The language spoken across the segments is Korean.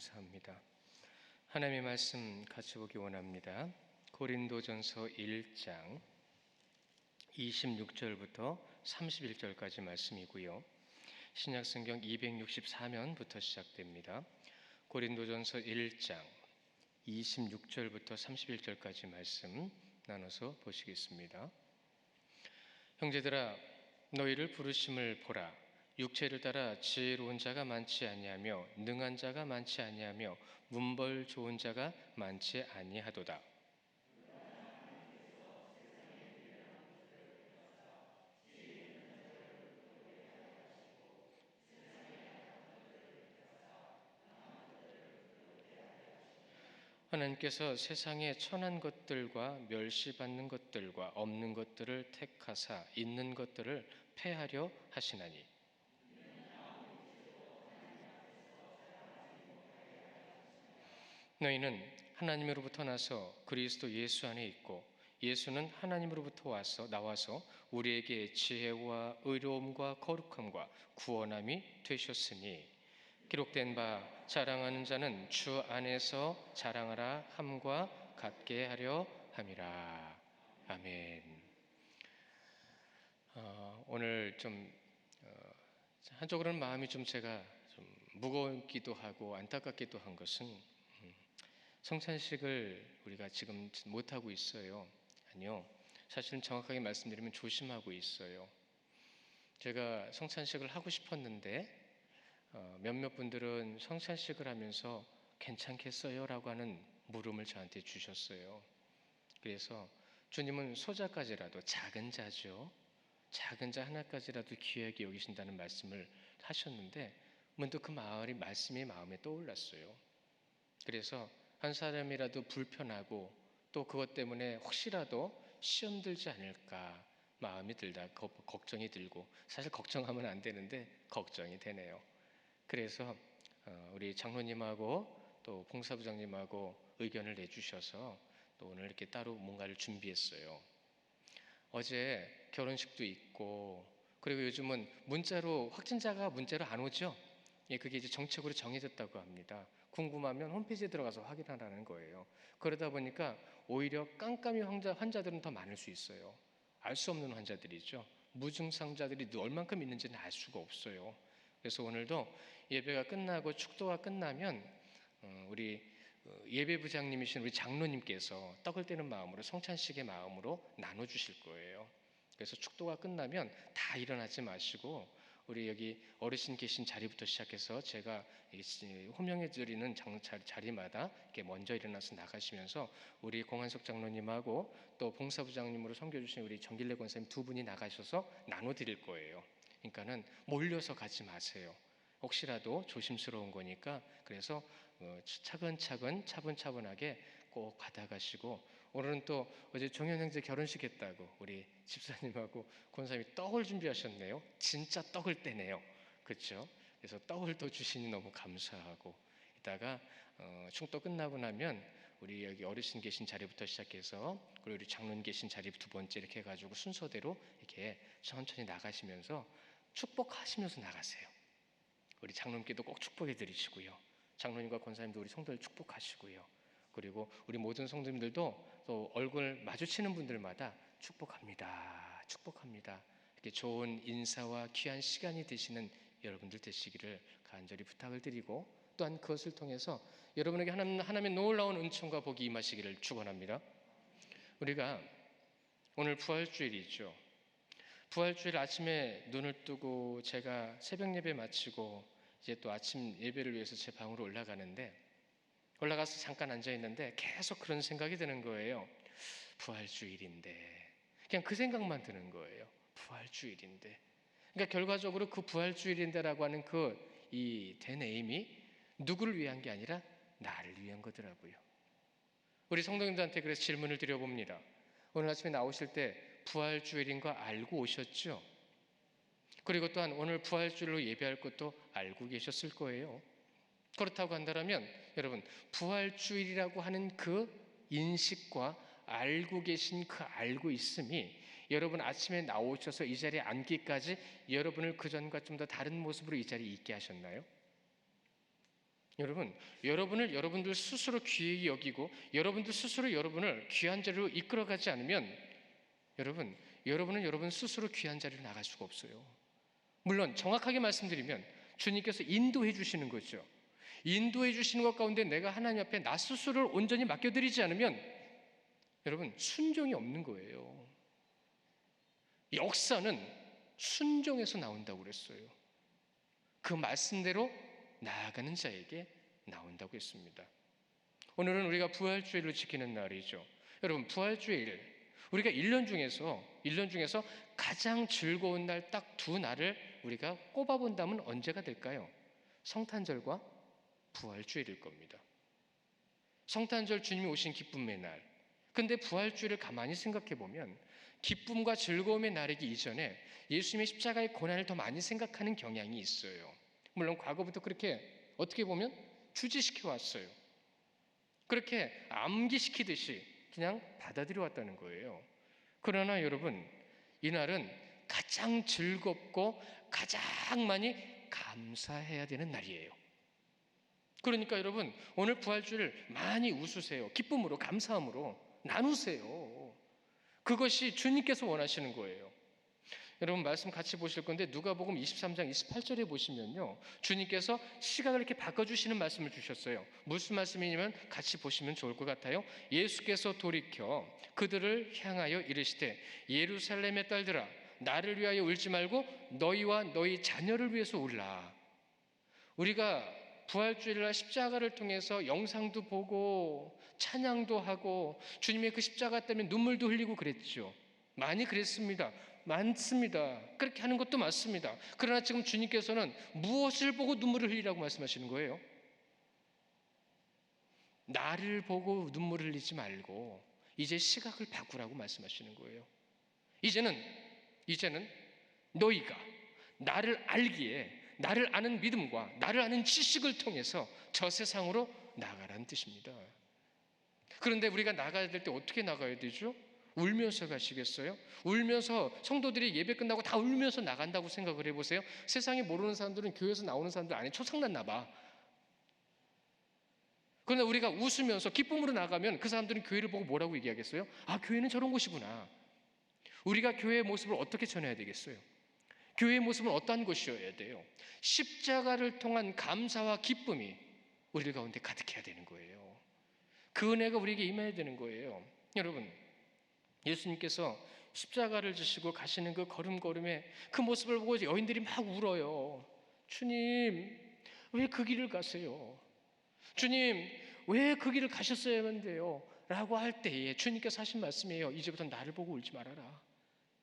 감사합니다. 하나님의 말씀 같이 보기 원합니다. 고린도전서 1장 26절부터 31절까지 말씀이고요. 신약성경 264면부터 시작됩니다. 고린도전서 1장 26절부터 31절까지 말씀 나눠서 보시겠습니다. 형제들아, 너희를 부르심을 보라. 육체를 따라 지혜로운 자가 많지 아니하며 능한 자가 많지 아니하며 문벌 좋은 자가 많지 아니하도다. 하나님께서 세상에 천한 것들과 멸시받는 것들과 없는 것들을 택하사 있는 것들을 폐하려 하시나니, 너희는 하나님으로부터 나서 그리스도 예수 안에 있고 예수는 하나님으로부터 나와서 우리에게 지혜와 의로움과 거룩함과 구원함이 되셨으니, 기록된 바 자랑하는 자는 주 안에서 자랑하라 함과 같게 하려 함이라. 아멘. 오늘 좀 한쪽으로는 마음이 제가 무겁기도 하고 안타깝기도 한 것은 성찬식을 우리가 지금 못하고 있어요. 아니요, 사실은 정확하게 말씀드리면 조심하고 있어요. 제가 성찬식을 하고 싶었는데 몇몇 분들은 성찬식을 하면서 괜찮겠어요? 라고 하는 물음을 저한테 주셨어요. 그래서 주님은 소자까지라도, 작은 자죠, 작은 자 하나까지라도 귀하게 여기신다는 말씀을 하셨는데 문득 그 말씀이 마음에 떠올랐어요. 그래서 한 사람이라도 불편하고 또 그것 때문에 혹시라도 시험 들지 않을까 마음이 들다 걱정이 들고, 사실 걱정하면 안 되는데 걱정이 되네요. 그래서 우리 장로님하고 또 봉사부장님하고 의견을 내주셔서 또 오늘 이렇게 따로 뭔가를 준비했어요. 어제 결혼식도 있고, 그리고 요즘은 확진자가 문자로 안 오죠? 그게 이제 정책으로 정해졌다고 합니다. 궁금하면 홈페이지에 들어가서 확인하라는 거예요. 그러다 보니까 오히려 깜깜이 환자들은 더 많을 수 있어요. 알 수 없는 환자들이죠. 무증상자들이 얼만큼 있는지는 알 수가 없어요. 그래서 오늘도 예배가 끝나고 축도가 끝나면 우리 예배부장님이신 우리 장로님께서 떡을 떼는 마음으로, 성찬식의 마음으로 나눠주실 거예요. 그래서 축도가 끝나면 다 일어나지 마시고 우리 여기 어르신 계신 자리부터 시작해서 제가 호명해드리는 자리마다 이렇게 먼저 일어나서 나가시면서 우리 공한석 장로님하고 또 봉사부장님으로 섬겨주신 우리 정길래 권사님 두 분이 나가셔서 나눠드릴 거예요. 그러니까는 몰려서 가지 마세요. 혹시라도 조심스러운 거니까. 그래서 차분차분하게 꼭 받아가시고, 오늘은 또 어제 종현 형제 결혼식 했다고 우리 집사님하고 권사님이 떡을 준비하셨네요. 진짜 떡을 떼네요. 그렇죠? 그래서 떡을 또 주시니 너무 감사하고, 이따가 충도 끝나고 나면 우리 여기 어르신 계신 자리부터 시작해서 그리고 우리 장로님 계신 자리 두 번째 이렇게 해가지고 순서대로 이렇게 천천히 나가시면서 축복하시면서 나가세요. 우리 장로님께도 꼭 축복해 드리시고요. 장로님과 권사님도 우리 성도를 축복하시고요. 그리고 우리 모든 성도님들도 또 얼굴 마주치는 분들마다 축복합니다. 이렇게 좋은 인사와 귀한 시간이 되시는 여러분들 되시기를 간절히 부탁을 드리고, 또한 그것을 통해서 여러분에게 하나님의 놀라운 은총과 복이 임하시기를 축원합니다. 우리가 오늘 부활주일이죠. 부활주일 아침에 눈을 뜨고 제가 새벽 예배 마치고 이제 또 아침 예배를 위해서 제 방으로 올라가서 잠깐 앉아 있는데 계속 그런 생각이 드는 거예요. 부활주일인데, 그냥 그 생각만 드는 거예요. 부활주일인데. 그러니까 결과적으로 그 부활주일인데라고 하는 이 대네임이 누구를 위한 게 아니라 나를 위한 거더라고요. 우리 성도님들한테 그래서 질문을 드려봅니다. 오늘 아침에 나오실 때 부활주일인 거 알고 오셨죠? 그리고 또한 오늘 부활주일로 예배할 것도 알고 계셨을 거예요. 그렇다고 한다면 여러분, 부활주일이라고 하는 그 인식과 알고 계신 그 알고 있음이 여러분 아침에 나오셔서 이 자리에 앉기까지 여러분을 그전과 좀 더 다른 모습으로 이 자리에 있게 하셨나요? 여러분, 여러분들 스스로 귀히 여기고 여러분들 스스로 여러분을 귀한 자리로 이끌어가지 않으면 여러분은 여러분 스스로 귀한 자리로 나갈 수가 없어요. 물론 정확하게 말씀드리면 주님께서 인도해 주시는 거죠. 인도해 주시는 것 가운데 내가 하나님 앞에 나 스스로를 온전히 맡겨드리지 않으면 여러분 순종이 없는 거예요. 역사는 순종에서 나온다고 그랬어요. 그 말씀대로 나아가는 자에게 나온다고 했습니다. 오늘은 우리가 부활주일을 지키는 날이죠. 여러분, 부활주일 우리가 1년 중에서 가장 즐거운 날 딱 두 날을 우리가 꼽아본다면 언제가 될까요? 성탄절과 부활주일일 겁니다. 성탄절 주님이 오신 기쁨의 날. 근데 부활주일을 가만히 생각해 보면 기쁨과 즐거움의 날이기 이전에 예수님의 십자가의 고난을 더 많이 생각하는 경향이 있어요. 물론 과거부터 그렇게 어떻게 보면 주지시켜 왔어요. 그렇게 암기시키듯이 그냥 받아들여 왔다는 거예요. 그러나 여러분, 이날은 가장 즐겁고 가장 많이 감사해야 되는 날이에요. 그러니까 여러분, 오늘 부활주일 많이 웃으세요. 기쁨으로, 감사함으로 나누세요. 그것이 주님께서 원하시는 거예요. 여러분, 말씀 같이 보실 건데 누가복음 23장 28절에 보시면요, 주님께서 시각을 이렇게 바꿔주시는 말씀을 주셨어요. 무슨 말씀이냐면 같이 보시면 좋을 것 같아요. 예수께서 돌이켜 그들을 향하여 이르시되 예루살렘의 딸들아, 나를 위하여 울지 말고 너희와 너희 자녀를 위해서 울라. 우리가 부활주일날 십자가를 통해서 영상도 보고 찬양도 하고 주님의 그 십자가 때문에 눈물도 흘리고 그랬죠. 많이 그랬습니다. 많습니다. 그렇게 하는 것도 맞습니다. 그러나 지금 주님께서는 무엇을 보고 눈물을 흘리라고 말씀하시는 거예요? 나를 보고 눈물을 흘리지 말고 이제 시각을 바꾸라고 말씀하시는 거예요. 이제는 너희가 나를 알기에, 나를 아는 믿음과 나를 아는 지식을 통해서 저 세상으로 나가라는 뜻입니다. 그런데 우리가 나가야 될 때 어떻게 나가야 되죠? 울면서 가시겠어요? 울면서 성도들이 예배 끝나고 다 울면서 나간다고 생각을 해보세요. 세상에 모르는 사람들은 교회에서 나오는 사람들 안에 초상났나 봐. 그런데 우리가 웃으면서 기쁨으로 나가면 그 사람들은 교회를 보고 뭐라고 얘기하겠어요? 아, 교회는 저런 곳이구나. 우리가 교회의 모습을 어떻게 전해야 되겠어요? 교회의 모습은 어떠한 곳이어야 돼요? 십자가를 통한 감사와 기쁨이 우리 가운데 가득해야 되는 거예요. 그 은혜가 우리에게 임해야 되는 거예요. 여러분, 예수님께서 십자가를 지시고 가시는 그 걸음걸음에 그 모습을 보고 여인들이 막 울어요. 주님, 왜 그 길을 가세요? 주님, 왜 그 길을 가셨어야만 돼요? 라고 할 때에 주님께서 하신 말씀이에요. 이제부터 나를 보고 울지 말아라.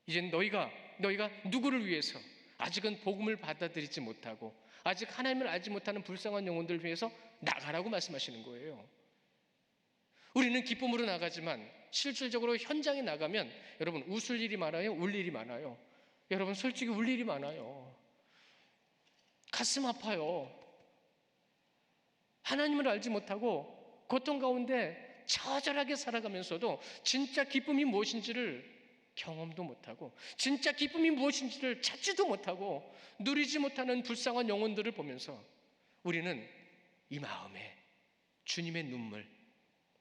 이제는 너희가 누구를 위해서 아직은 복음을 받아들이지 못하고 아직 하나님을 알지 못하는 불쌍한 영혼들을 위해서 나가라고 말씀하시는 거예요. 우리는 기쁨으로 나가지만 실질적으로 현장에 나가면 여러분 웃을 일이 많아요? 울 일이 많아요? 여러분 솔직히 울 일이 많아요. 가슴 아파요. 하나님을 알지 못하고 고통 가운데 처절하게 살아가면서도 진짜 기쁨이 무엇인지를 경험도 못하고 진짜 기쁨이 무엇인지를 찾지도 못하고 누리지 못하는 불쌍한 영혼들을 보면서 우리는 이 마음에 주님의 눈물,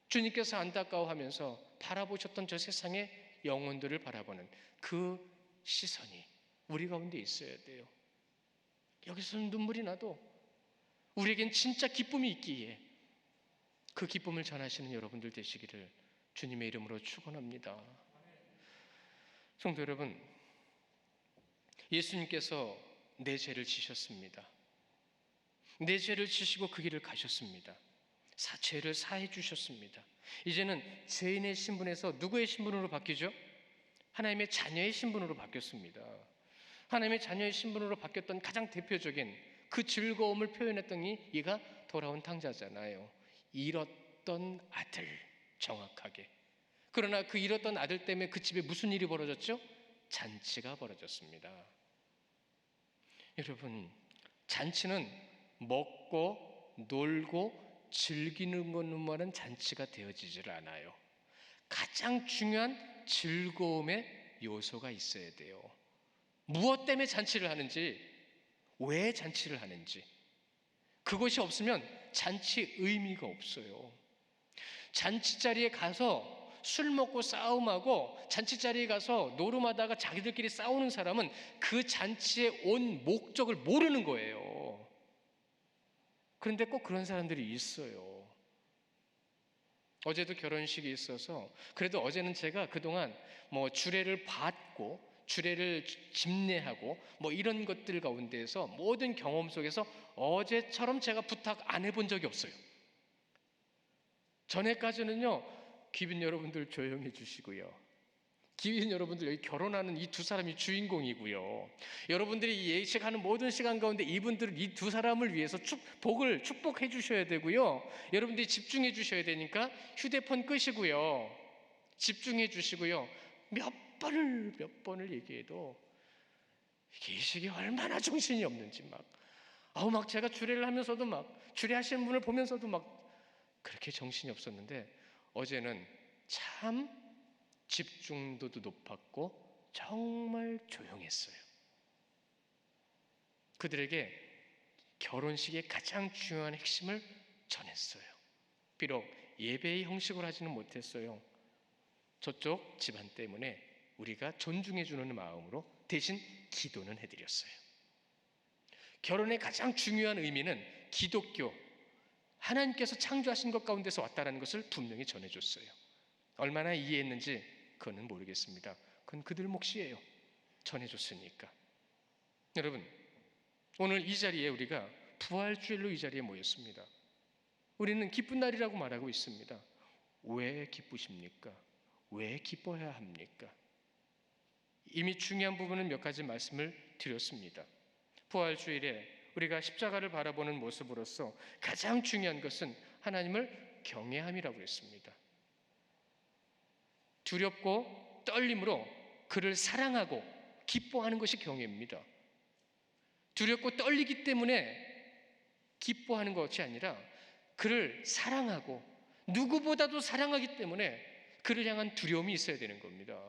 주님께서 안타까워하면서 바라보셨던 저 세상의 영혼들을 바라보는 그 시선이 우리 가운데 있어야 돼요. 여기서는 눈물이 나도 우리에겐 진짜 기쁨이 있기에 그 기쁨을 전하시는 여러분들 되시기를 주님의 이름으로 축원합니다. 성도 여러분, 예수님께서 내 죄를 지셨습니다. 내 죄를 지시고 그 길을 가셨습니다. 죄를 사해 주셨습니다. 이제는 죄인의 신분에서 누구의 신분으로 바뀌죠? 하나님의 자녀의 신분으로 바뀌었습니다. 하나님의 자녀의 신분으로 바뀌었던 가장 대표적인 그 즐거움을 표현했던 이가 돌아온 탕자잖아요. 잃었던 아들, 정확하게. 그러나 그 잃었던 아들 때문에 그 집에 무슨 일이 벌어졌죠? 잔치가 벌어졌습니다. 여러분, 잔치는 먹고 놀고 즐기는 것만은 잔치가 되어지질 않아요. 가장 중요한 즐거움의 요소가 있어야 돼요. 무엇 때문에 잔치를 하는지, 왜 잔치를 하는지, 그것이 없으면 잔치 의미가 없어요. 잔치 자리에 가서 술 먹고 싸움하고 잔치 자리에 가서 노름하다가 자기들끼리 싸우는 사람은 그 잔치에 온 목적을 모르는 거예요. 그런데 꼭 그런 사람들이 있어요. 어제도 결혼식이 있어서, 그래도 어제는 제가 그동안 주례를 받고 주례를 집례하고 이런 것들 가운데에서 모든 경험 속에서 어제처럼 제가 부탁 안 해본 적이 없어요. 전에까지는요, 귀빈 여러분들 조용해 주시고요. 귀빈 여러분들, 여기 결혼하는 이 두 사람이 주인공이고요. 여러분들이 예식하는 모든 시간 가운데 이분들은 이 두 사람을 위해서 축복해 주셔야 되고요. 여러분들이 집중해 주셔야 되니까 휴대폰 끄시고요. 집중해 주시고요. 몇 번을 얘기해도 예식이 얼마나 정신이 없는지 막 제가 주례를 하면서도 주례하시는 분을 보면서도 그렇게 정신이 없었는데, 어제는 참 집중도도 높았고 정말 조용했어요. 그들에게 결혼식의 가장 중요한 핵심을 전했어요. 비록 예배의 형식으로 하지는 못했어요. 저쪽 집안 때문에 우리가 존중해 주는 마음으로 대신 기도는 해드렸어요. 결혼의 가장 중요한 의미는 기독교, 하나님께서 창조하신 것 가운데서 왔다는 것을 분명히 전해줬어요. 얼마나 이해했는지 그거는 모르겠습니다. 그건 그들 몫이에요. 전해줬으니까. 여러분, 오늘 이 자리에 우리가 부활주일로 이 자리에 모였습니다. 우리는 기쁜 날이라고 말하고 있습니다. 왜 기쁘십니까? 왜 기뻐해야 합니까? 이미 중요한 부분은 몇 가지 말씀을 드렸습니다. 부활주일에 우리가 십자가를 바라보는 모습으로서 가장 중요한 것은 하나님을 경외함이라고 했습니다. 두렵고 떨림으로 그를 사랑하고 기뻐하는 것이 경외입니다. 두렵고 떨리기 때문에 기뻐하는 것이 아니라 그를 사랑하고 누구보다도 사랑하기 때문에 그를 향한 두려움이 있어야 되는 겁니다.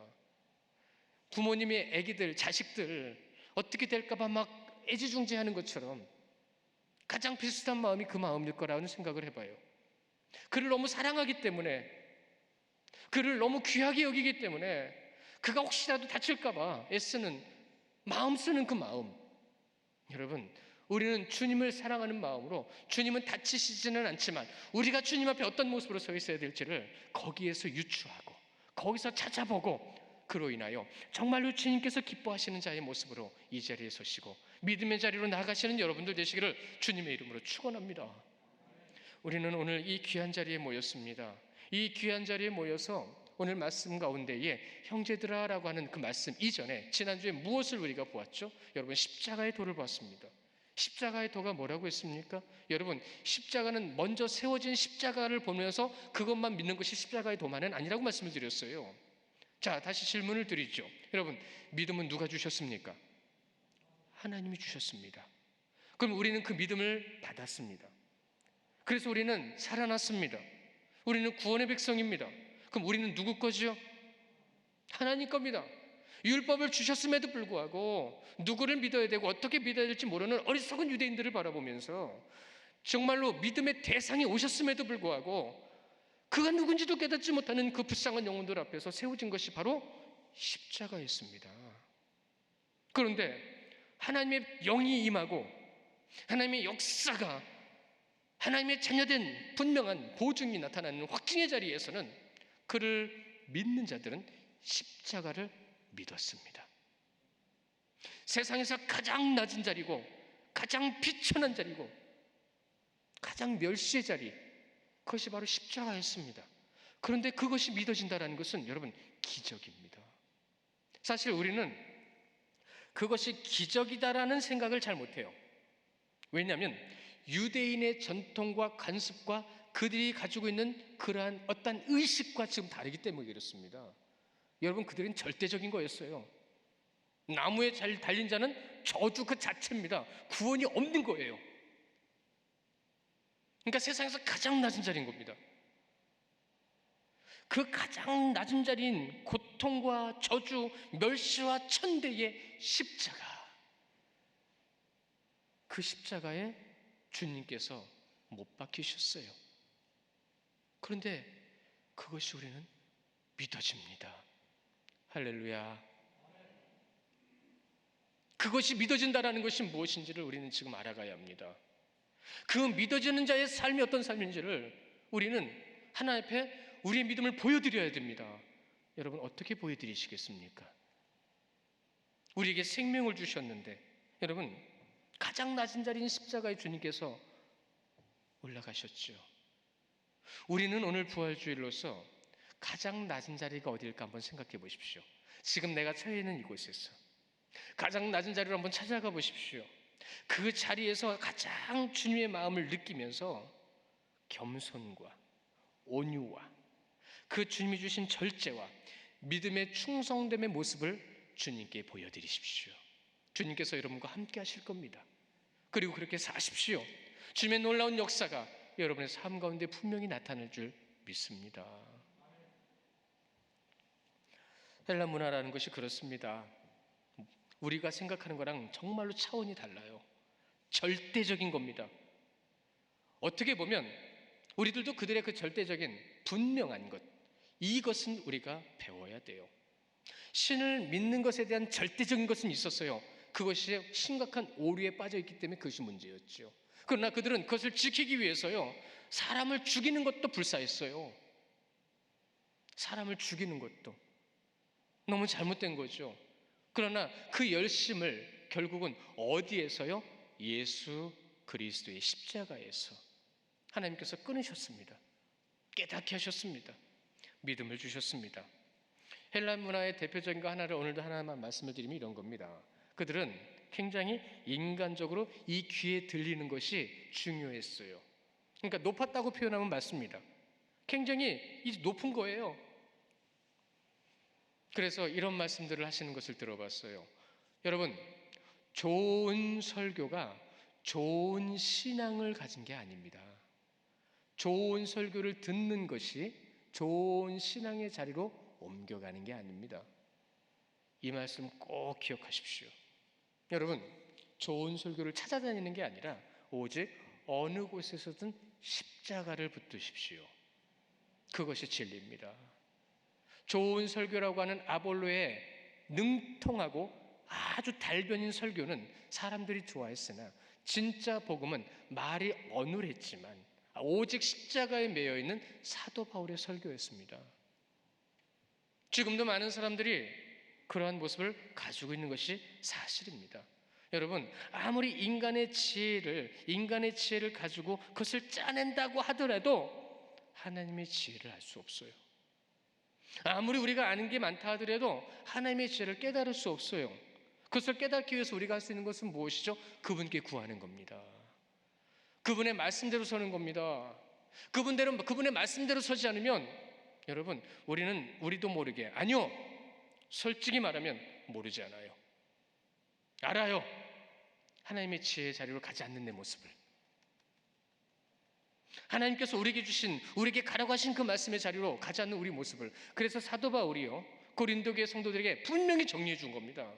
부모님의 아기들, 자식들 어떻게 될까 봐 애지중지하는 것처럼 가장 비슷한 마음이 그 마음일 거라는 생각을 해봐요. 그를 너무 사랑하기 때문에, 그를 너무 귀하게 여기기 때문에 그가 혹시라도 다칠까 봐 애쓰는 마음, 쓰는 그 마음. 여러분, 우리는 주님을 사랑하는 마음으로, 주님은 다치시지는 않지만 우리가 주님 앞에 어떤 모습으로 서 있어야 될지를 거기에서 유추하고 거기서 찾아보고, 그로 인하여 정말로 주님께서 기뻐하시는 자의 모습으로 이 자리에 서시고 믿음의 자리로 나아가시는 여러분들 되시기를 주님의 이름으로 축원합니다. 우리는 오늘 이 귀한 자리에 모였습니다. 이 귀한 자리에 모여서 오늘 말씀 가운데에 형제들아라고 하는 그 말씀 이전에 지난주에 무엇을 우리가 보았죠? 여러분, 십자가의 도를 봤습니다. 십자가의 도가 뭐라고 했습니까? 여러분, 십자가는 먼저 세워진 십자가를 보면서 그것만 믿는 것이 십자가의 도만은 아니라고 말씀을 드렸어요. 자, 다시 질문을 드리죠. 여러분, 믿음은 누가 주셨습니까? 하나님이 주셨습니다. 그럼 우리는 그 믿음을 받았습니다. 그래서 우리는 살아났습니다. 우리는 구원의 백성입니다. 그럼 우리는 누구 거죠? 하나님 겁니다. 율법을 주셨음에도 불구하고 누구를 믿어야 되고 어떻게 믿어야 될지 모르는 어리석은 유대인들을 바라보면서 정말로 믿음의 대상이 오셨음에도 불구하고 그가 누군지도 깨닫지 못하는 그 불쌍한 영혼들 앞에서 세워진 것이 바로 십자가였습니다. 그런데 하나님의 영이 임하고 하나님의 역사가, 하나님의 자녀된 분명한 보증이 나타나는 확증의 자리에서는 그를 믿는 자들은 십자가를 믿었습니다. 세상에서 가장 낮은 자리고 가장 비천한 자리고 가장 멸시의 자리, 그것이 바로 십자가였습니다. 그런데 그것이 믿어진다는 것은 여러분 기적입니다. 사실 우리는 그것이 기적이다라는 생각을 잘 못해요. 왜냐하면 유대인의 전통과 관습과 그들이 가지고 있는 그러한 어떤 의식과 지금 다르기 때문에 그렇습니다. 여러분, 그들은 절대적인 거였어요. 나무에 잘 달린 자는 저주 그 자체입니다. 구원이 없는 거예요. 그러니까 세상에서 가장 낮은 자리인 겁니다. 그 가장 낮은 자리인 고통과 저주, 멸시와 천대의 십자가, 그 십자가에 주님께서 못 박히셨어요. 그런데 그것이 우리는 믿어집니다. 할렐루야. 그것이 믿어진다라는 것이 무엇인지를 우리는 지금 알아가야 합니다. 그 믿어지는 자의 삶이 어떤 삶인지를 우리는 하나님 앞에 우리의 믿음을 보여드려야 됩니다. 여러분, 어떻게 보여드리시겠습니까? 우리에게 생명을 주셨는데, 여러분, 가장 낮은 자리인 십자가의 주님께서 올라가셨죠. 우리는 오늘 부활주일로서 가장 낮은 자리가 어디일까 한번 생각해 보십시오. 지금 내가 처해 있는 이곳에서 가장 낮은 자리로 한번 찾아가 보십시오. 그 자리에서 가장 주님의 마음을 느끼면서 겸손과 온유와 그 주님이 주신 절제와 믿음의 충성됨의 모습을 주님께 보여드리십시오. 주님께서 여러분과 함께 하실 겁니다. 그리고 그렇게 사십시오. 주님의 놀라운 역사가 여러분의 삶 가운데 분명히 나타날 줄 믿습니다. 헬라 문화라는 것이 그렇습니다. 우리가 생각하는 거랑 정말로 차원이 달라요. 절대적인 겁니다. 어떻게 보면 우리들도 그들의 그 절대적인 분명한 것, 이것은 우리가 배워야 돼요. 신을 믿는 것에 대한 절대적인 것은 있었어요. 그것이 심각한 오류에 빠져 있기 때문에 그것이 문제였죠. 그러나 그들은 그것을 지키기 위해서요, 사람을 죽이는 것도 불사했어요. 사람을 죽이는 것도 너무 잘못된 거죠. 그러나 그 열심을 결국은 어디에서요? 예수 그리스도의 십자가에서 하나님께서 끊으셨습니다. 깨닫게 하셨습니다. 믿음을 주셨습니다. 헬라 문화의 대표적인 거 하나를 오늘도 하나만 말씀을 드리면 이런 겁니다. 그들은 굉장히 인간적으로 이 귀에 들리는 것이 중요했어요. 그러니까 높았다고 표현하면 맞습니다. 굉장히 높은 거예요. 그래서 이런 말씀들을 하시는 것을 들어봤어요. 여러분, 좋은 설교가 좋은 신앙을 가진 게 아닙니다. 좋은 설교를 듣는 것이 좋은 신앙의 자리로 옮겨가는 게 아닙니다. 이 말씀 꼭 기억하십시오. 여러분, 좋은 설교를 찾아다니는 게 아니라 오직 어느 곳에서든 십자가를 붙드십시오. 그것이 진리입니다. 좋은 설교라고 하는 아볼로의 능통하고 아주 달변인 설교는 사람들이 좋아했으나 진짜 복음은 말이 어눌했지만 오직 십자가에 매여 있는 사도 바울의 설교였습니다. 지금도 많은 사람들이 그러한 모습을 가지고 있는 것이 사실입니다. 여러분, 아무리 인간의 지혜를 가지고 그것을 짜낸다고 하더라도 하나님의 지혜를 알 수 없어요. 아무리 우리가 아는 게 많다 하더라도 하나님의 지혜를 깨달을 수 없어요. 그것을 깨닫기 위해서 우리가 할 수 있는 것은 무엇이죠? 그분께 구하는 겁니다. 그분의 말씀대로 서는 겁니다. 그분의 말씀대로 서지 않으면 여러분, 우리도 모르게, 아니요, 솔직히 말하면 모르지 않아요. 알아요. 하나님의 지혜의 자리로 가지 않는 내 모습을. 하나님께서 우리에게 가라고 하신 그 말씀의 자리로 가지 않는 우리 모습을. 그래서 사도 바울이요, 고린도교의 성도들에게 분명히 정리해 준 겁니다.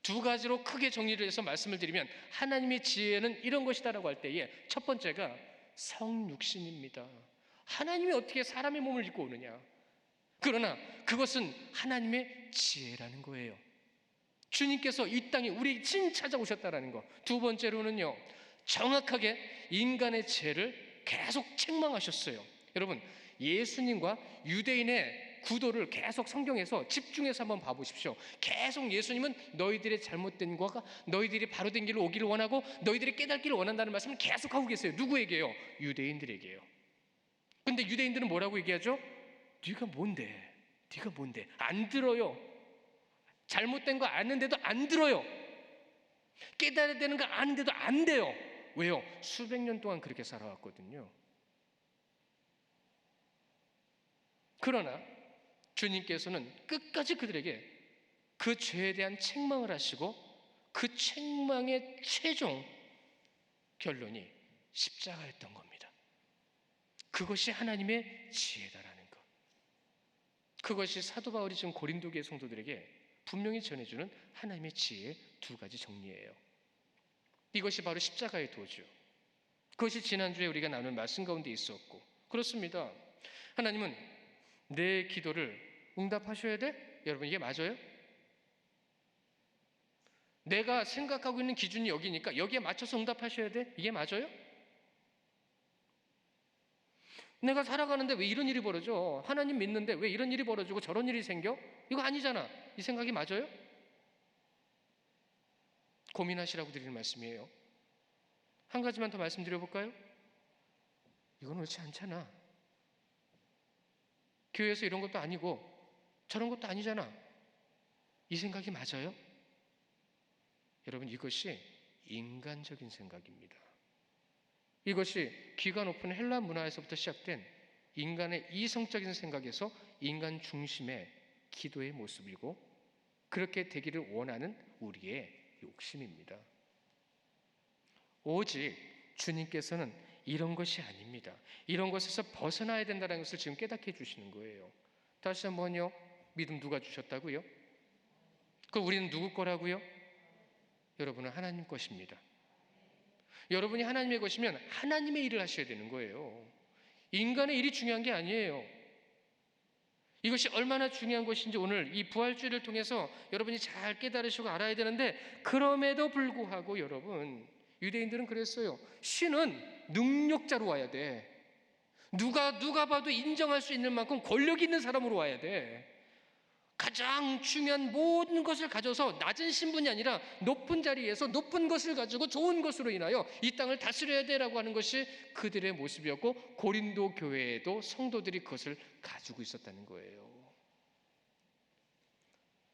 두 가지로 크게 정리를 해서 말씀을 드리면, 하나님의 지혜는 이런 것이다라고 할 때에 첫 번째가 성육신입니다. 하나님이 어떻게 사람의 몸을 입고 오느냐. 그러나 그것은 하나님의 지혜라는 거예요. 주님께서 이 땅에 우리 친 찾아오셨다라는 거. 두 번째로는요, 정확하게 인간의 죄를 계속 책망하셨어요. 여러분, 예수님과 유대인의 구도를 계속 성경에서 집중해서 한번 봐보십시오. 계속 예수님은 너희들의 잘못된 거가 너희들이 바로된 길로 오기를 원하고 너희들이 깨닫기를 원한다는 말씀을 계속 하고 계세요. 누구에게요? 유대인들에게요. 근데 유대인들은 뭐라고 얘기하죠? 네가 뭔데? 안 들어요. 잘못된 거 아는데도 안 들어요. 깨달아야 되는 거 아는데도 안 돼요. 왜요? 수백 년 동안 그렇게 살아왔거든요. 그러나 주님께서는 끝까지 그들에게 그 죄에 대한 책망을 하시고 그 책망의 최종 결론이 십자가였던 겁니다. 그것이 하나님의 지혜다라는 것. 그것이 사도 바울이 지금 고린도교의 성도들에게 분명히 전해주는 하나님의 지혜의 두 가지 정리예요. 이것이 바로 십자가의 도죠. 그것이 지난주에 우리가 나눈 말씀 가운데 있었고, 그렇습니다. 하나님은 내 기도를 응답하셔야 돼? 여러분, 이게 맞아요? 내가 생각하고 있는 기준이 여기니까 여기에 맞춰서 응답하셔야 돼? 이게 맞아요? 내가 살아가는데 왜 이런 일이 벌어져? 하나님 믿는데 왜 이런 일이 벌어지고 저런 일이 생겨? 이거 아니잖아. 이 생각이 맞아요? 고민하시라고 드리는 말씀이에요. 한 가지만 더 말씀드려볼까요? 이건 옳지 않잖아. 교회에서 이런 것도 아니고 저런 것도 아니잖아. 이 생각이 맞아요? 여러분, 이것이 인간적인 생각입니다. 이것이 귀가 높은 헬라 문화에서부터 시작된 인간의 이성적인 생각에서 인간 중심의 기도의 모습이고, 그렇게 되기를 원하는 우리의 욕심입니다. 오직 주님께서는 이런 것이 아닙니다. 이런 것에서 벗어나야 된다는 것을 지금 깨닫게 해주시는 거예요. 다시 한번요. 믿음 누가 주셨다고요? 그 우리는 누구 거라고요? 여러분은 하나님 것입니다. 여러분이 하나님의 것이면 하나님의 일을 하셔야 되는 거예요. 인간의 일이 중요한 게 아니에요. 이것이 얼마나 중요한 것인지 오늘 이 부활주의를 통해서 여러분이 잘 깨달으시고 알아야 되는데, 그럼에도 불구하고 여러분, 유대인들은 그랬어요. 신은 능력자로 와야 돼. 누가 봐도 인정할 수 있는 만큼 권력 있는 사람으로 와야 돼. 가장 중요한 모든 것을 가져서 낮은 신분이 아니라 높은 자리에서 높은 것을 가지고 좋은 것으로 인하여 이 땅을 다스려야 되라고 하는 것이 그들의 모습이었고, 고린도 교회에도 성도들이 그것을 가지고 있었다는 거예요.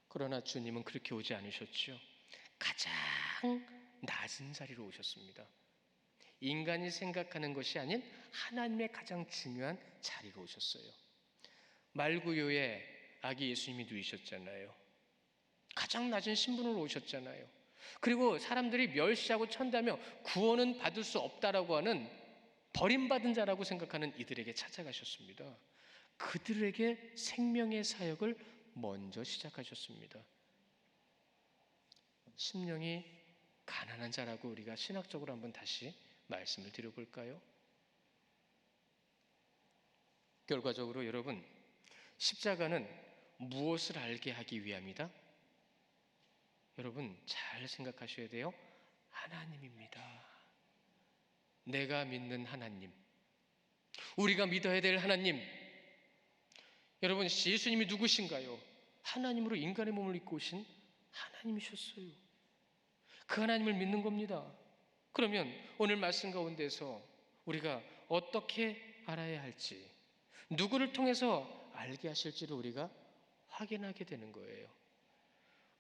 그러나 주님은 그렇게 오지 않으셨죠. 가장 낮은 자리로 오셨습니다. 인간이 생각하는 것이 아닌 하나님의 가장 중요한 자리로 오셨어요. 말구요에 아기 예수님이 누이셨잖아요. 가장 낮은 신분으로 오셨잖아요. 그리고 사람들이 멸시하고 천대하며 구원은 받을 수 없다라고 하는 버림받은 자라고 생각하는 이들에게 찾아가셨습니다. 그들에게 생명의 사역을 먼저 시작하셨습니다. 심령이 가난한 자라고 우리가 신학적으로 한번 다시 말씀을 드려볼까요? 결과적으로 여러분, 십자가는 무엇을 알게 하기 위함이다? 여러분, 잘 생각하셔야 돼요. 하나님입니다. 내가 믿는 하나님, 우리가 믿어야 될 하나님. 여러분, 예수님이 누구신가요? 하나님으로 인간의 몸을 입고 오신 하나님이셨어요. 그 하나님을 믿는 겁니다. 그러면 오늘 말씀 가운데서 우리가 어떻게 알아야 할지, 누구를 통해서 알게 하실지를 우리가 확인하게 되는 거예요.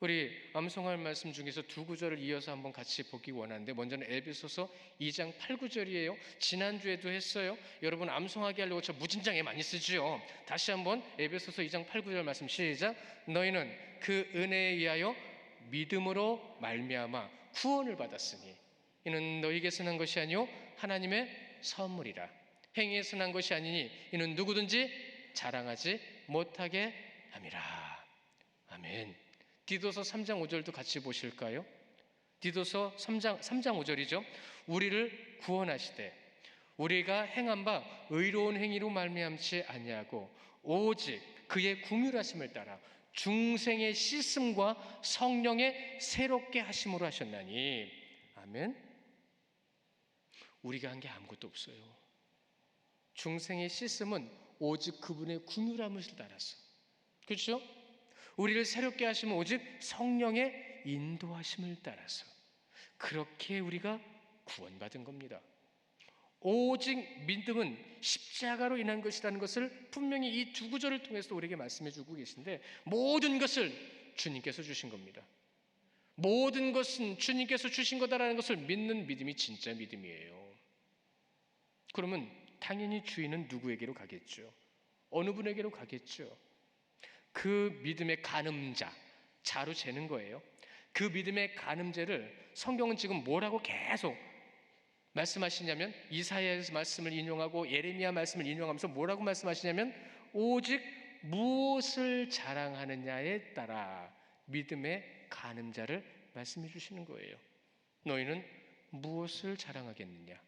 우리 암송할 말씀 중에서 두 구절을 이어서 한번 같이 보기 원하는데, 먼저는 에베소서 2장 8, 9절이에요. 지난주에도 했어요. 여러분 암송하게 하려고 저 무진장에 많이 쓰죠. 다시 한번 에베소서 2장 8, 9절 말씀 시작. 너희는 그 은혜에 의하여 믿음으로 말미암아 구원을 받았으니 이는 너희에게서 난 것이 아니요 하나님의 선물이라. 행위에서 난 것이 아니니 이는 누구든지 자랑하지 못하게 함이라. 아멘. 디도서 3장 5절도 같이 보실까요? 디도서 3장 5절이죠. 우리를 구원하시되 우리가 행한 바 의로운 행위로 말미암지 아니하고 오직 그의 긍휼하심을 따라 중생의 씻음과 성령의 새롭게 하심으로 하셨나니. 아멘. 우리가 한 게 아무것도 없어요. 중생의 씻음은 오직 그분의 긍휼함을 따라서, 그렇죠? 우리를 새롭게 하시면 오직 성령의 인도하심을 따라서, 그렇게 우리가 구원받은 겁니다. 오직 믿음은 십자가로 인한 것이라는 것을 분명히 이 두 구절을 통해서 우리에게 말씀해 주고 계신데, 모든 것을 주님께서 주신 겁니다. 모든 것은 주님께서 주신 거다라는 것을 믿는 믿음이 진짜 믿음이에요. 그러면 당연히 주인은 누구에게로 가겠죠? 어느 분에게로 가겠죠? 그 믿음의 간음자, 자로 재는 거예요. 그 믿음의 간음죄를 성경은 지금 뭐라고 계속 말씀하시냐면, 이사야의 말씀을 인용하고 예레미야 말씀을 인용하면서 뭐라고 말씀하시냐면, 오직 무엇을 자랑하느냐에 따라 믿음의 간음자를 말씀해 주시는 거예요. 너희는 무엇을 자랑하겠느냐?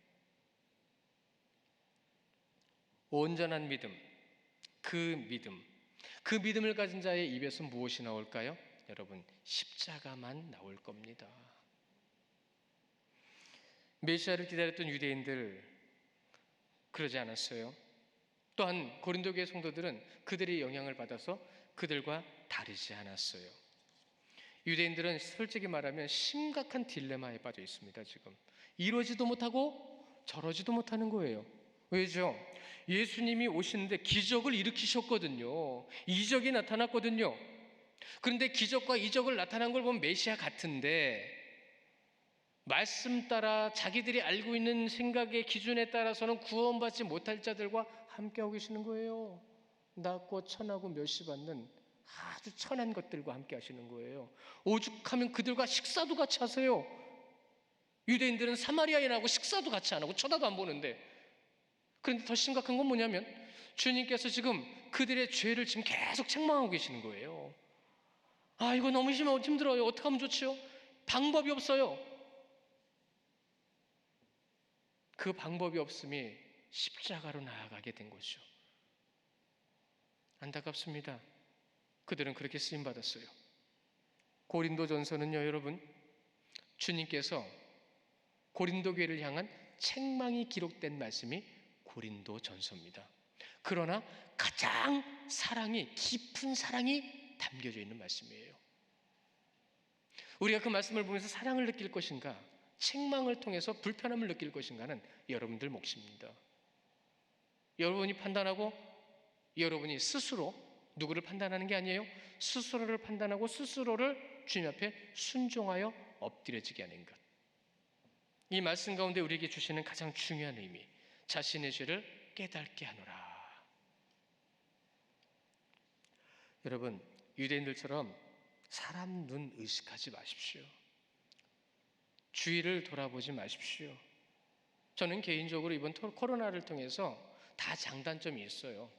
온전한 믿음, 그 믿음을 가진 자의 입에서 무엇이 나올까요? 여러분, 십자가만 나올 겁니다. 메시아를 기다렸던 유대인들 그러지 않았어요. 또한 고린도 교회 성도들은 그들의 영향을 받아서 그들과 다르지 않았어요. 유대인들은 솔직히 말하면 심각한 딜레마에 빠져 있습니다. 지금 이러지도 못하고 저러지도 못하는 거예요. 왜죠? 예수님이 오시는데 기적을 일으키셨거든요. 이적이 나타났거든요. 그런데 기적과 이적을 나타난 걸 보면 메시아 같은데 말씀 따라 자기들이 알고 있는 생각의 기준에 따라서는 구원받지 못할 자들과 함께하고 계시는 거예요. 낮고 천하고 멸시받는 아주 천한 것들과 함께 하시는 거예요. 오죽하면 그들과 식사도 같이 하세요. 유대인들은 사마리아인하고 식사도 같이 안 하고 쳐다도 안 보는데, 그런데 더 심각한 건 뭐냐면 주님께서 지금 그들의 죄를 지금 계속 책망하고 계시는 거예요. 아, 이거 너무 힘들어요. 어떻게 하면 좋지요? 방법이 없어요. 그 방법이 없음이 십자가로 나아가게 된 거죠. 안타깝습니다. 그들은 그렇게 쓰임받았어요. 고린도전서는요, 여러분, 주님께서 고린도 교회를 향한 책망이 기록된 말씀이 고린도전서입니다. 그러나 가장 깊은 사랑이 담겨져 있는 말씀이에요. 우리가 그 말씀을 보면서 사랑을 느낄 것인가, 책망을 통해서 불편함을 느낄 것인가는 여러분들 몫입니다. 여러분이 판단하고 여러분이 스스로 누구를 판단하는 게 아니에요. 스스로를 판단하고 스스로를 주님 앞에 순종하여 엎드려지게 하는 것. 이 말씀 가운데 우리에게 주시는 가장 중요한 의미, 자신의 죄를 깨닫게 하노라. 여러분, 유대인들처럼 사람 눈 의식하지 마십시오. 주위를 돌아보지 마십시오. 저는 개인적으로 이번 코로나를 통해서 다 장단점이 있어요.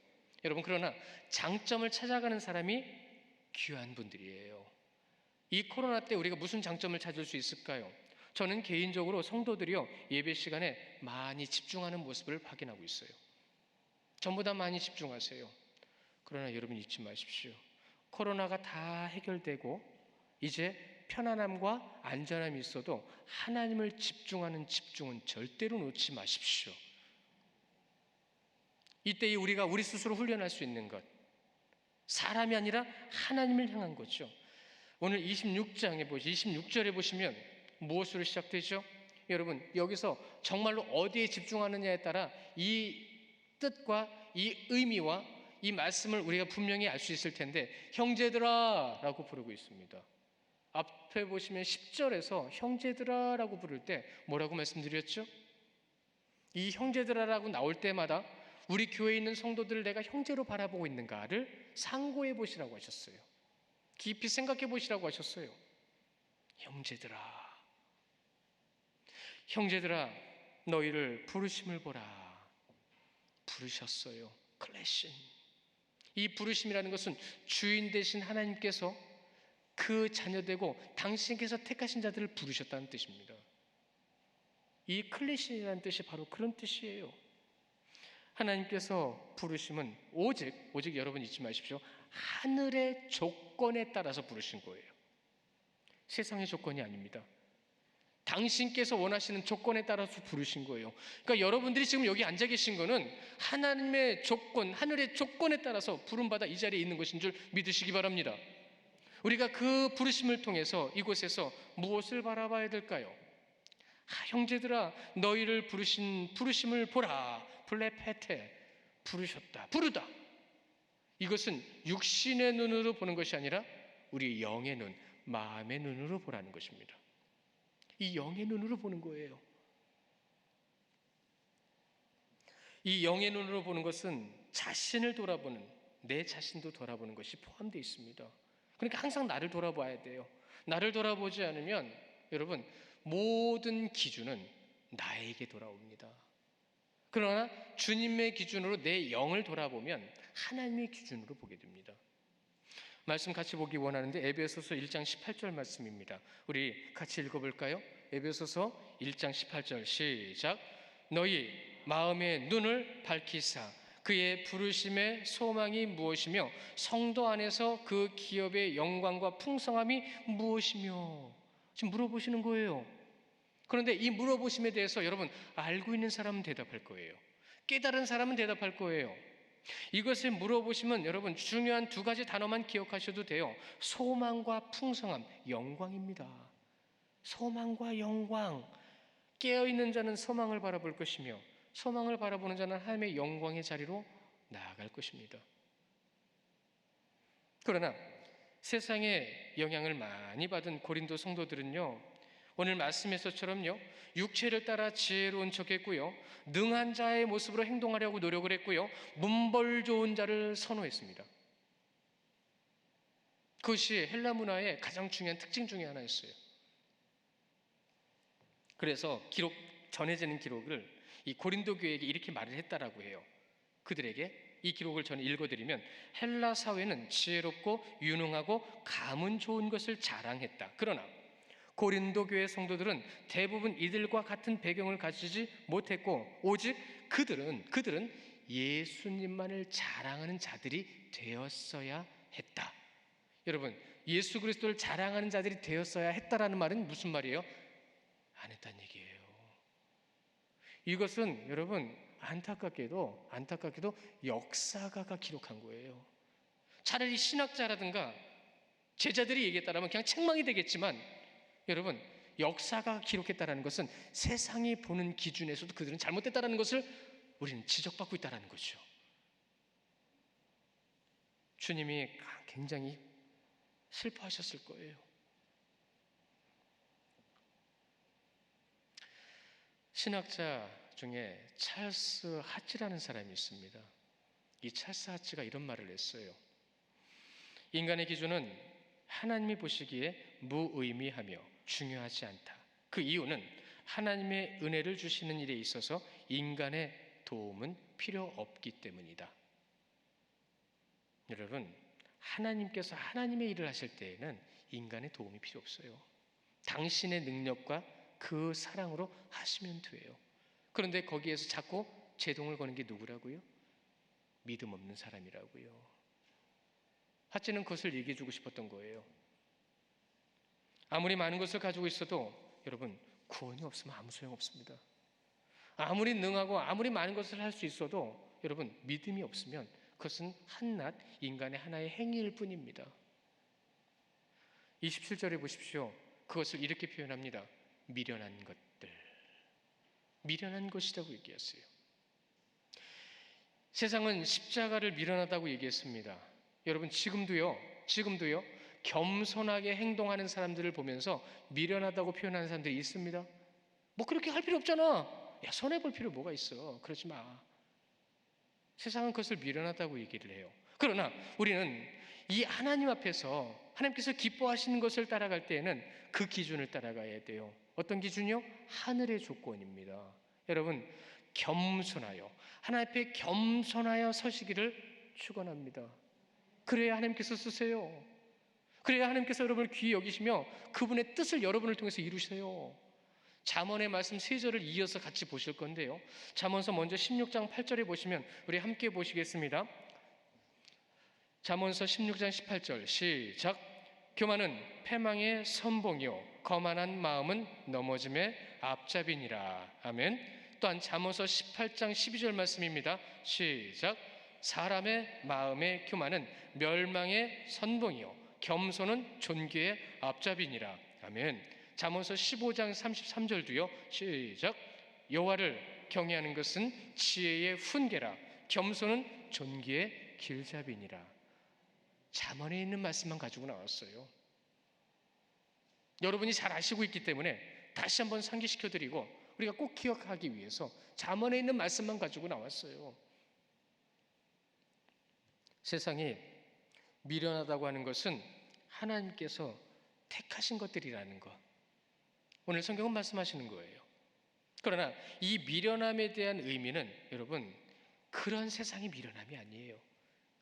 여러분, 그러나 장점을 찾아가는 사람이 귀한 분들이에요. 이 코로나 때 우리가 무슨 장점을 찾을 수 있을까요? 저는 개인적으로 성도들이요, 예배 시간에 많이 집중하는 모습을 확인하고 있어요. 전부 다 많이 집중하세요. 그러나 여러분 잊지 마십시오. 코로나가 다 해결되고 이제 편안함과 안전함이 있어도 하나님을 집중하는 집중은 절대로 놓지 마십시오. 이때 우리가 우리 스스로 훈련할 수 있는 것, 사람이 아니라 하나님을 향한 거죠. 오늘 26절에 보시면 무엇으로 시작되죠? 여러분, 여기서 정말로 어디에 집중하느냐에 따라 이 뜻과 이 의미와 이 말씀을 우리가 분명히 알 수 있을 텐데, 형제들아 라고 부르고 있습니다. 앞에 보시면 10절에서 형제들아 라고 부를 때 뭐라고 말씀드렸죠? 이 형제들아 라고 나올 때마다 우리 교회에 있는 성도들을 내가 형제로 바라보고 있는가를 상고해 보시라고 하셨어요. 깊이 생각해 보시라고 하셨어요. 형제들아 너희를 부르심을 보라. 부르셨어요. 클래신. 이 부르심이라는 것은 주인 되신 하나님께서 그 자녀되고 당신께서 택하신 자들을 부르셨다는 뜻입니다. 이 클래신이라는 뜻이 바로 그런 뜻이에요. 하나님께서 부르심은 오직 여러분 잊지 마십시오. 하늘의 조건에 따라서 부르신 거예요. 세상의 조건이 아닙니다. 당신께서 원하시는 조건에 따라서 부르신 거예요. 그러니까 여러분들이 지금 여기 앉아 계신 거는 하나님의 조건, 하늘의 조건에 따라서 부름받아 이 자리에 있는 것인 줄 믿으시기 바랍니다. 우리가 그 부르심을 통해서 이곳에서 무엇을 바라봐야 될까요? 형제들아 너희를 부르심을 보라. 플레페테, 부르셨다, 부르다. 이것은 육신의 눈으로 보는 것이 아니라 우리 영의 눈, 마음의 눈으로 보라는 것입니다. 이 영의 눈으로 보는 거예요. 이 영의 눈으로 보는 것은 자신을 돌아보는, 내 자신도 돌아보는 것이 포함되어 있습니다. 그러니까 항상 나를 돌아봐야 돼요. 나를 돌아보지 않으면 여러분 모든 기준은 나에게 돌아옵니다. 그러나 주님의 기준으로 내 영을 돌아보면 하나님의 기준으로 보게 됩니다. 말씀 같이 보기 원하는데 에베소서 1장 18절 말씀입니다. 우리 같이 읽어볼까요? 에베소서 1장 18절 시작. 너희 마음의 눈을 밝히사 그의 부르심의 소망이 무엇이며 성도 안에서 그 기업의 영광과 풍성함이 무엇이며 지금 물어보시는 거예요. 그런데 이 물어보심에 대해서 여러분 알고 있는 사람은 대답할 거예요. 깨달은 사람은 대답할 거예요. 이것을 물어보시면 여러분 중요한 두 가지 단어만 기억하셔도 돼요. 소망과 풍성함, 영광입니다. 소망과 영광. 깨어있는 자는 소망을 바라볼 것이며 소망을 바라보는 자는 하나님의 영광의 자리로 나아갈 것입니다. 그러나 세상의 영향을 많이 받은 고린도 성도들은요, 오늘 말씀에서처럼요, 육체를 따라 지혜로운 척했고요, 능한 자의 모습으로 행동하려고 노력을 했고요, 문벌 좋은 자를 선호했습니다. 그것이 헬라 문화의 가장 중요한 특징 중에 하나였어요. 그래서 전해지는 기록을 이 고린도 교회에게 이렇게 말을 했다라고 해요. 그들에게 이 기록을 저는 읽어드리면 헬라 사회는 지혜롭고 유능하고 감은 좋은 것을 자랑했다. 그러나 고린도 교회 성도들은 대부분 이들과 같은 배경을 가지지 못했고 오직 그들은 예수님만을 자랑하는 자들이 되었어야 했다. 여러분, 예수 그리스도를 자랑하는 자들이 되었어야 했다라는 말은 무슨 말이에요? 안 했다는 얘기예요. 이것은 여러분 안타깝게도 역사가가 기록한 거예요. 차라리 신학자라든가 제자들이 얘기했다라면 그냥 책망이 되겠지만 여러분 역사가 기록했다라는 것은 세상이 보는 기준에서도 그들은 잘못됐다라는 것을 우리는 지적받고 있다라는 거죠. 주님이 굉장히 슬퍼하셨을 거예요. 신학자 중에 찰스 하치라는 사람이 있습니다. 이 찰스 하치가 이런 말을 했어요. 인간의 기준은 하나님이 보시기에 무의미하며 중요하지 않다. 그 이유는 하나님의 은혜를 주시는 일에 있어서 인간의 도움은 필요 없기 때문이다. 여러분, 하나님께서 하나님의 일을 하실 때에는 인간의 도움이 필요 없어요. 당신의 능력과 그 사랑으로 하시면 돼요. 그런데 거기에서 자꾸 제동을 거는 게 누구라고요? 믿음 없는 사람이라고요. 하치는 그것을 얘기해 주고 싶었던 거예요. 아무리 많은 것을 가지고 있어도 여러분 구원이 없으면 아무 소용 없습니다. 아무리 능하고 아무리 많은 것을 할 수 있어도 여러분 믿음이 없으면 그것은 한낱 인간의 하나의 행위일 뿐입니다. 27절에 보십시오. 그것을 이렇게 표현합니다. 미련한 것들, 미련한 것이라고 얘기했어요. 세상은 십자가를 미련하다고 얘기했습니다. 여러분 지금도요 겸손하게 행동하는 사람들을 보면서 미련하다고 표현하는 사람들이 있습니다. 뭐 그렇게 할 필요 없잖아. 야, 손해볼 필요 뭐가 있어. 그러지 마. 세상은 그것을 미련하다고 얘기를 해요. 그러나 우리는 이 하나님 앞에서 하나님께서 기뻐하시는 것을 따라갈 때에는 그 기준을 따라가야 돼요. 어떤 기준이요? 하늘의 조건입니다. 여러분 겸손하여 하나님 앞에 겸손하여 서시기를 축원합니다. 그래야 하나님께서 쓰세요. 그래야 하나님께서 여러분을 귀히 여기시며 그분의 뜻을 여러분을 통해서 이루세요. 잠언의 말씀 3절을 이어서 같이 보실 건데요, 잠언서 먼저 16장 8절에 보시면 우리 함께 보시겠습니다. 잠언서 16장 18절 시작. 교만은 패망의 선봉이요 거만한 마음은 넘어짐의 앞잡이니라. 아멘. 또한 잠언서 18장 12절 말씀입니다. 시작. 사람의 마음의 교만은 멸망의 선봉이요 겸손은 존귀의 앞잡이니라. 아멘. 잠언서 15장 33절도요. 시작. 여호와를 경외하는 것은 지혜의 훈계라. 겸손은 존귀의 길잡이니라. 잠언에 있는 말씀만 가지고 나왔어요. 여러분이 잘 아시고 있기 때문에 다시 한번 상기시켜드리고 우리가 꼭 기억하기 위해서 잠언에 있는 말씀만 가지고 나왔어요. 세상이 미련하다고 하는 것은 하나님께서 택하신 것들이라는 것, 오늘 성경은 말씀하시는 거예요. 그러나 이 미련함에 대한 의미는 여러분 그런 세상의 미련함이 아니에요.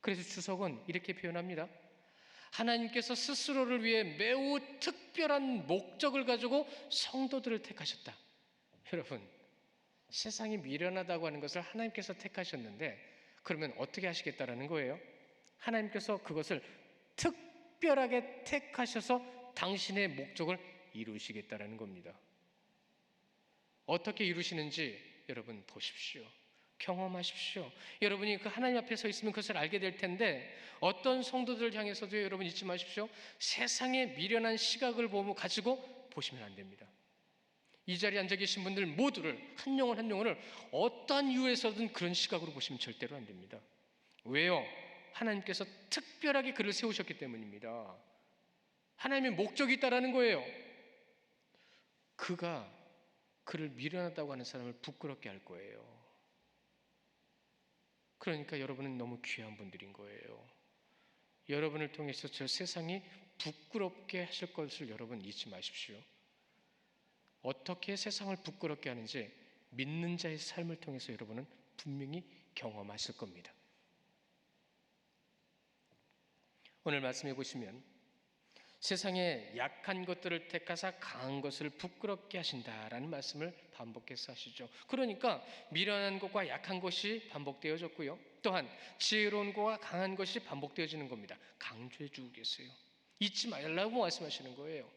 그래서 주석은 이렇게 표현합니다. 하나님께서 스스로를 위해 매우 특별한 목적을 가지고 성도들을 택하셨다. 여러분 세상이 미련하다고 하는 것을 하나님께서 택하셨는데 그러면 어떻게 하시겠다라는 거예요? 하나님께서 그것을 특별하게 택하셔서 당신의 목적을 이루시겠다라는 겁니다. 어떻게 이루시는지 여러분 보십시오. 경험하십시오. 여러분이 그 하나님 앞에 서 있으면 그것을 알게 될 텐데, 어떤 성도들을 향해서도 여러분 잊지 마십시오. 세상의 미련한 시각을 가지고 보시면 안 됩니다. 이 자리에 앉아 계신 분들 모두를, 한 영혼 한 영혼을 어떠한 이유에서든 그런 시각으로 보시면 절대로 안 됩니다. 왜요? 하나님께서 특별하게 그를 세우셨기 때문입니다. 하나님의 목적이 있다라는 거예요. 그가 그를 미련하다고 하는 사람을 부끄럽게 할 거예요. 그러니까 여러분은 너무 귀한 분들인 거예요. 여러분을 통해서 저 세상이 부끄럽게 하실 것을 여러분 잊지 마십시오. 어떻게 세상을 부끄럽게 하는지 믿는 자의 삶을 통해서 여러분은 분명히 경험하실 겁니다. 오늘 말씀해 보시면 세상에 약한 것들을 택하사 강한 것을 부끄럽게 하신다라는 말씀을 반복해서 하시죠. 그러니까 미련한 것과 약한 것이 반복되어졌고요. 또한 지혜로운 것과 강한 것이 반복되어지는 겁니다. 강조해 주고 계세요. 잊지 말라고 말씀하시는 거예요.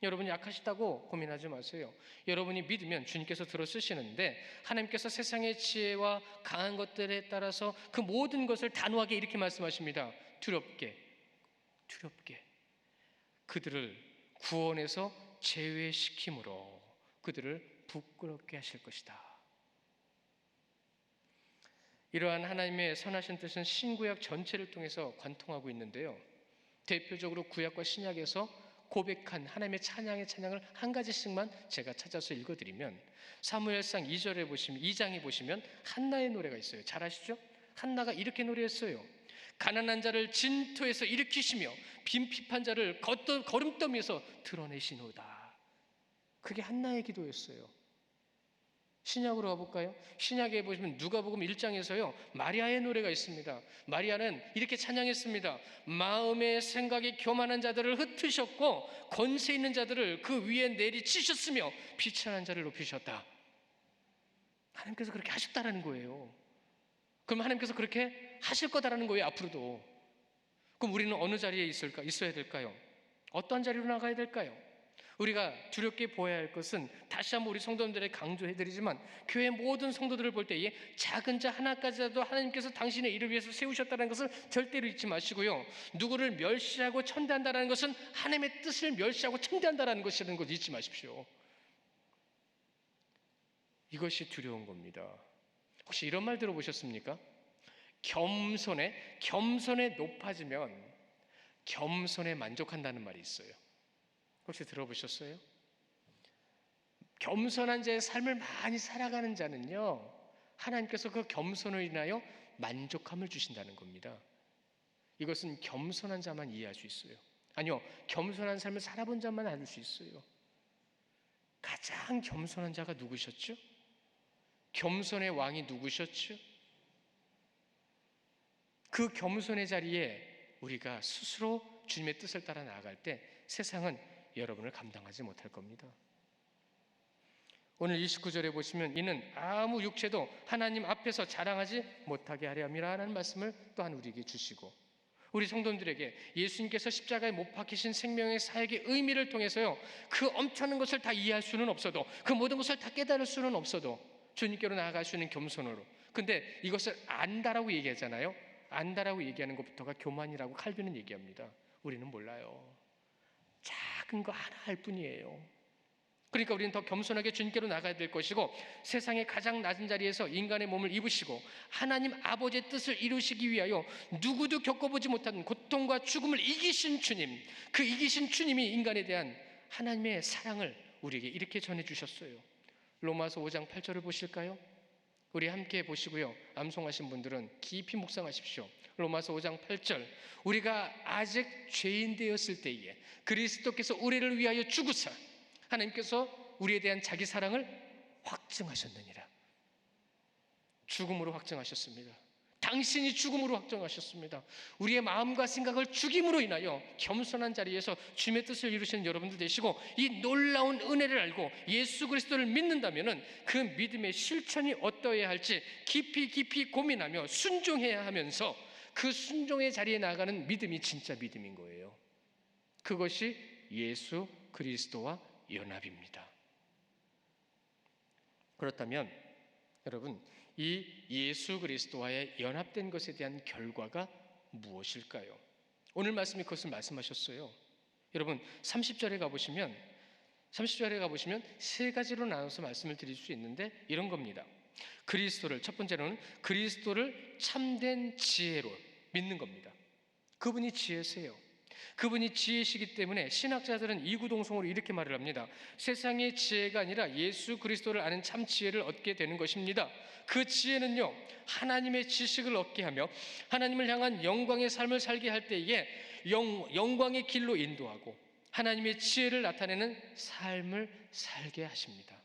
여러분이 약하시다고 고민하지 마세요. 여러분이 믿으면 주님께서 들어 쓰시는데, 하나님께서 세상의 지혜와 강한 것들에 따라서 그 모든 것을 단호하게 이렇게 말씀하십니다. 두렵게 그들을 구원에서 제외시킴으로 그들을 부끄럽게 하실 것이다. 이러한 하나님의 선하신 뜻은 신구약 전체를 통해서 관통하고 있는데요. 대표적으로 구약과 신약에서 고백한 하나님의 찬양을 한 가지씩만 제가 찾아서 읽어드리면, 사무엘상 2장에 보시면 한나의 노래가 있어요. 잘 아시죠? 한나가 이렇게 노래했어요. 가난한 자를 진토에서 일으키시며 빈핍한 자를 거름더미에서 드러내시노다. 그게 한나의 기도였어요. 신약으로 가볼까요? 신약에 보시면 누가복음 1장에서요 마리아의 노래가 있습니다. 마리아는 이렇게 찬양했습니다. 마음의 생각이 교만한 자들을 흩으셨고 권세 있는 자들을 그 위에 내리치셨으며 비천한 자를 높이셨다. 하나님께서 그렇게 하셨다라는 거예요. 그럼 하나님께서 그렇게 하실 거다라는 거예요. 앞으로도. 그럼 우리는 어느 자리에 있어야 될까요? 어떤 자리로 나가야 될까요? 우리가 두렵게 보아야 할 것은, 다시 한번 우리 성도님들에게 강조해드리지만, 교회 모든 성도들을 볼 때에 작은 자 하나까지라도 하나님께서 당신의 일을 위해서 세우셨다는 것을 절대로 잊지 마시고요. 누구를 멸시하고 천대한다는 것은 하나님의 뜻을 멸시하고 천대한다는 것이라는 걸 잊지 마십시오. 이것이 두려운 겁니다. 혹시 이런 말 들어보셨습니까? 겸손에 높아지면 겸손에 만족한다는 말이 있어요. 혹시 들어보셨어요? 겸손한 자의 삶을 많이 살아가는 자는요, 하나님께서 그 겸손을 인하여 만족함을 주신다는 겁니다. 이것은 겸손한 자만 이해할 수 있어요. 아니요, 겸손한 삶을 살아본 자만 알 수 있어요. 가장 겸손한 자가 누구셨죠? 겸손의 왕이 누구셨죠? 그 겸손의 자리에 우리가 스스로 주님의 뜻을 따라 나아갈 때 세상은 여러분을 감당하지 못할 겁니다. 오늘 29절에 보시면, 이는 아무 육체도 하나님 앞에서 자랑하지 못하게 하려 함이라는 말씀을 또한 우리에게 주시고, 우리 성도님들에게 예수님께서 십자가에 못 박히신 생명의 사역의 의미를 통해서요, 그 엄청난 것을 다 이해할 수는 없어도, 그 모든 것을 다 깨달을 수는 없어도 주님께로 나아갈 수 있는 겸손으로. 근데 이것을 안다라고 얘기하잖아요. 안다라고 얘기하는 것부터가 교만이라고 칼빈은 얘기합니다. 우리는 몰라요. 작은 거 하나 할 뿐이에요. 그러니까 우리는 더 겸손하게 주님께로 나가야 될 것이고, 세상의 가장 낮은 자리에서 인간의 몸을 입으시고 하나님 아버지의 뜻을 이루시기 위하여 누구도 겪어보지 못한 고통과 죽음을 이기신 주님, 그 이기신 주님이 인간에 대한 하나님의 사랑을 우리에게 이렇게 전해주셨어요. 로마서 5장 8절을 보실까요? 우리 함께 보시고요, 암송하신 분들은 깊이 묵상하십시오. 로마서 5장 8절, 우리가 아직 죄인 되었을 때에 그리스도께서 우리를 위하여 죽으사 하나님께서 우리에 대한 자기 사랑을 확증하셨느니라. 죽음으로 확증하셨습니다. 당신이 죽음으로 확정하셨습니다. 우리의 마음과 생각을 죽임으로 인하여 겸손한 자리에서 주님의 뜻을 이루시는 여러분들 되시고, 이 놀라운 은혜를 알고 예수 그리스도를 믿는다면 그 믿음의 실천이 어떠해야 할지 깊이 고민하며 순종해야 하면서 그 순종의 자리에 나아가는 믿음이 진짜 믿음인 거예요. 그것이 예수 그리스도와 연합입니다. 그렇다면 여러분, 이 예수 그리스도와의 연합된 것에 대한 결과가 무엇일까요? 오늘 말씀이 그것을 말씀하셨어요. 여러분 30절에 가보시면 세 가지로 나눠서 말씀을 드릴 수 있는데 이런 겁니다. 그리스도를, 첫 번째로는 그리스도를 참된 지혜로 믿는 겁니다. 그분이 지혜세요. 그분이 지혜시기 때문에 신학자들은 이구동성으로 이렇게 말을 합니다. 세상의 지혜가 아니라 예수 그리스도를 아는 참 지혜를 얻게 되는 것입니다. 그 지혜는요, 하나님의 지식을 얻게 하며 하나님을 향한 영광의 삶을 살게 할 때에 영광의 길로 인도하고 하나님의 지혜를 나타내는 삶을 살게 하십니다.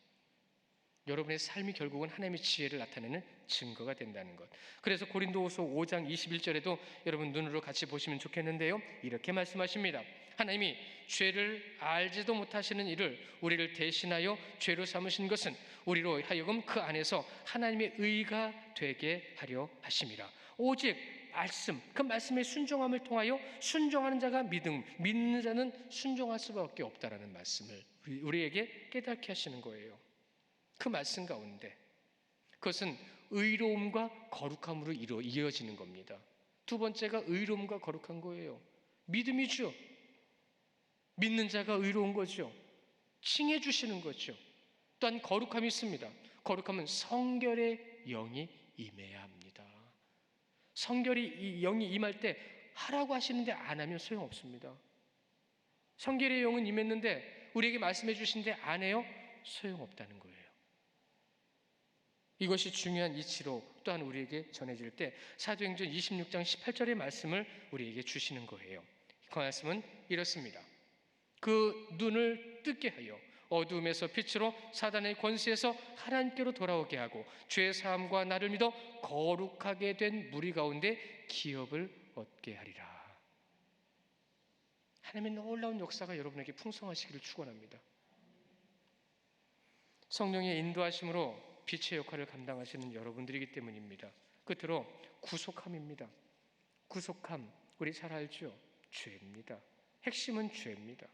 여러분의 삶이 결국은 하나님의 지혜를 나타내는 증거가 된다는 것. 그래서 고린도후서 5장 21절에도 여러분 눈으로 같이 보시면 좋겠는데요, 이렇게 말씀하십니다. 하나님이 죄를 알지도 못하시는 이를 우리를 대신하여 죄로 삼으신 것은 우리로 하여금 그 안에서 하나님의 의가 되게 하려 하심이라. 오직 말씀, 그 말씀의 순종함을 통하여 순종하는 자가 믿는 자는 순종할 수밖에 없다라는 말씀을 우리에게 깨닫게 하시는 거예요. 그 말씀 가운데 그것은 의로움과 거룩함으로 이어지는 겁니다. 두 번째가 의로움과 거룩한 거예요. 믿음이죠. 믿는 자가 의로운 거죠. 칭해 주시는 거죠. 또한 거룩함이 있습니다. 거룩함은 성결의 영이 임해야 합니다. 성결이 영이 임할 때 하라고 하시는데 안 하면 소용없습니다. 성결의 영은 임했는데 우리에게 말씀해 주시는데 안 해요? 소용없다는 거예요. 이것이 중요한 이치로 또한 우리에게 전해질 때 사도행전 26장 18절의 말씀을 우리에게 주시는 거예요. 그 말씀은 이렇습니다. 그 눈을 뜨게 하여 어두움에서 빛으로 사단의 권세에서 하나님께로 돌아오게 하고 죄 사함과 나를 믿어 거룩하게 된 무리 가운데 기업을 얻게 하리라. 하나님의 놀라운 역사가 여러분에게 풍성하시기를 축원합니다. 성령의 인도하심으로 빛의 역할을 감당하시는 여러분들이기 때문입니다. 끝으로 구속함입니다. 구속함, 우리 잘 알죠? 죄입니다. 핵심은 죄입니다.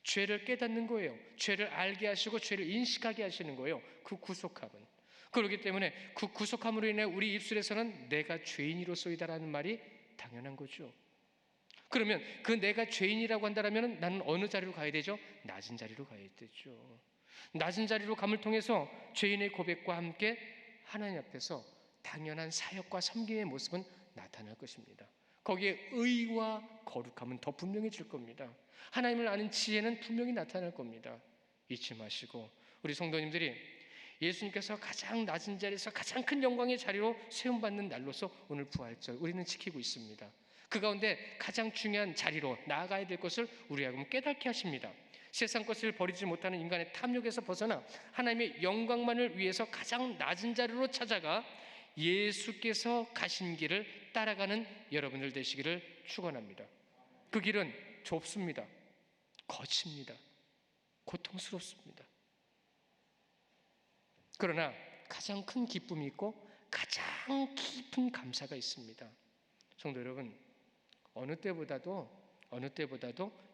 죄를 깨닫는 거예요. 죄를 알게 하시고 죄를 인식하게 하시는 거예요. 그 구속함은. 그렇기 때문에 그 구속함으로 인해 우리 입술에서는 내가 죄인이로소이다라는 말이 당연한 거죠. 그러면 그 내가 죄인이라고 한다면 나는 어느 자리로 가야 되죠? 낮은 자리로 가야 되죠. 낮은 자리로 감을 통해서 죄인의 고백과 함께 하나님 앞에서 당연한 사역과 섬김의 모습은 나타날 것입니다. 거기에 의와 거룩함은 더 분명해질 겁니다. 하나님을 아는 지혜는 분명히 나타날 겁니다. 잊지 마시고 우리 성도님들이 예수님께서 가장 낮은 자리에서 가장 큰 영광의 자리로 세움받는 날로서 오늘 부활절 우리는 지키고 있습니다. 그 가운데 가장 중요한 자리로 나아가야 될 것을 우리하고는 깨닫게 하십니다. 세상 것을 버리지 못하는 인간의 탐욕에서 벗어나 하나님의 영광만을 위해서 가장 낮은 자리로 찾아가 예수께서 가신 길을 따라가는 여러분들 되시기를 축원합니다. 그 길은 좁습니다. 거칩니다. 고통스럽습니다. 그러나 가장 큰 기쁨이 있고 가장 깊은 감사가 있습니다. 성도 여러분, 어느 때보다도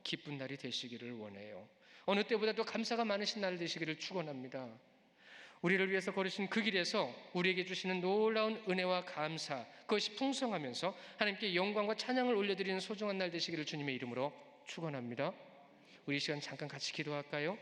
기쁜 날이 되시기를 원해요. 어느 때보다도 감사가 많으신 날 되시기를 축원합니다. 우리를 위해서 걸으신 그 길에서 우리에게 주시는 놀라운 은혜와 감사, 그것이 풍성하면서 하나님께 영광과 찬양을 올려드리는 소중한 날 되시기를 주님의 이름으로 축원합니다. 우리 시간 잠깐 같이 기도할까요?